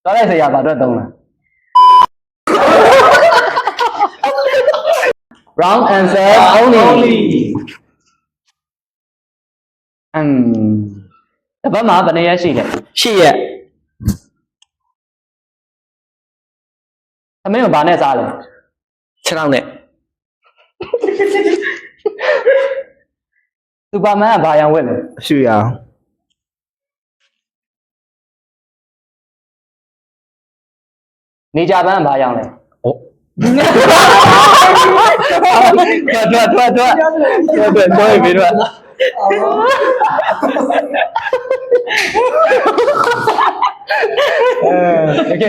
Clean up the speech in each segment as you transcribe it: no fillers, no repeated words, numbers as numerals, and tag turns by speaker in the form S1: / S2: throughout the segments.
S1: သွားလိုက်စရာဘာအတွက်သုံးလဲ Wrong answer only တပတ်မှာဘယ်နှစ်ရက်ရှိလဲ
S2: 8 ရက်
S1: သမင်းကိုဘာနဲ့စားလဲ
S2: 6 နဲ့
S1: စူပါမန်ကဘာရောင်ဝတ်လဲ
S2: အရှူရအောင်
S1: နေကြပန်းကဘာရောင်လဲ
S2: ဟုတ်
S1: ထွက်ပြီတော့โอเค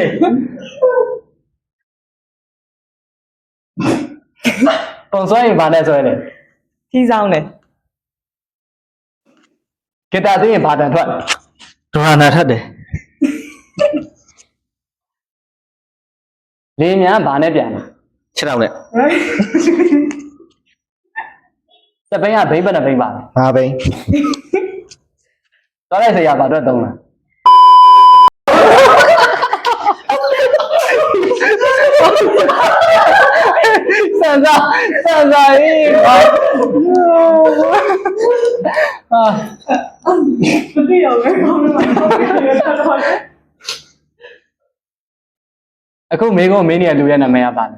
S1: ပုံစွဲရင်ဘာနဲ့ဆွဲလဲ
S3: ကြီးဆောင်တယ်
S1: ဂီတာသိရင်ဘာတန်ထွက်
S2: ဒရနာထတ်တယ်
S1: လေမြန်ဘာနဲ့ပြန်လဲ
S2: 6 နဲ့
S1: စပိန်ကဘိန်းဘယ်နှဘိန်းပါလဲ
S2: 5 ဘိန်း
S1: သွားလိုက်စရာဘာအတွက်သုံးလဲစံစာရေးဟာ
S3: မသိရဘူးကောင်းတယ်
S1: အခုမေကုန်းမင်းနေရလူရဲ့နာမည်ကပါလဲ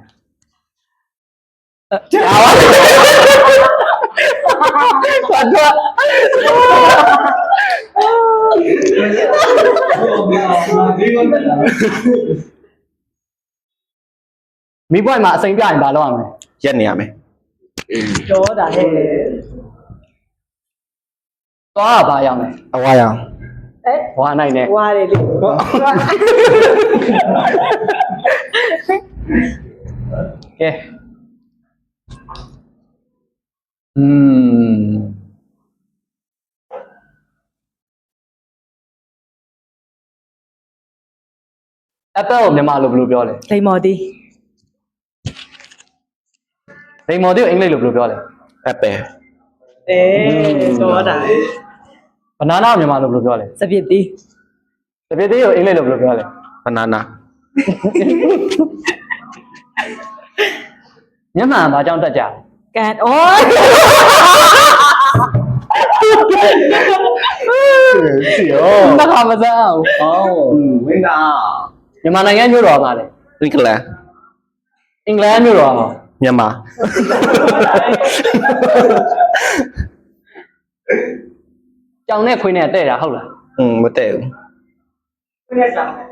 S1: မိပွိုင်မှာအစိမ်ပြရင်ဘာလုပ်ရမလဲ
S2: ရက်နေရမယ်
S3: ကြောတာဟဲ့
S1: သွားကဘာရောက်လဲ
S2: အဝါရအောင်
S1: ဝါနိုင်နဲ့
S3: ဝါတယ်လေ
S1: ကဲApple ကိုမြန်မာလိုဘယ်လိုပြောလဲ
S3: လိမ္မော်တီး
S1: လိမ္မော်တီကိုအင်္ဂလိပ်လိုဘယ်လိုပြောလဲ
S2: Apple
S3: ကြောတာ
S1: banana ကိုမြန်မာလိုဘယ်လိုပြောလဲ
S3: စပစ်တီး
S1: တပည့်သေးကိုအင်္ဂလိပ်လိုဘယ်လိုပြောလဲ
S2: banana
S1: မျက်မှန်ဘာကြောင့်တက်ကြလဲ
S3: ကန်အော်
S2: စီရော
S1: နှခါမစမ်းအောင်
S2: ဟောဝင်းတာ
S1: မြန်မာနိုင်ငံမြို့တော်ပါလေ
S2: အင်္ဂလန်
S1: အင်္ဂလန်မြို့တော်ပါ
S2: မြန်မာ
S1: ကြောင်နဲ့ခွေးနဲ့တဲ့တာဟုတ်လား
S2: မတည့်ဘူး
S3: ဘယ်နဲ့ဆောင်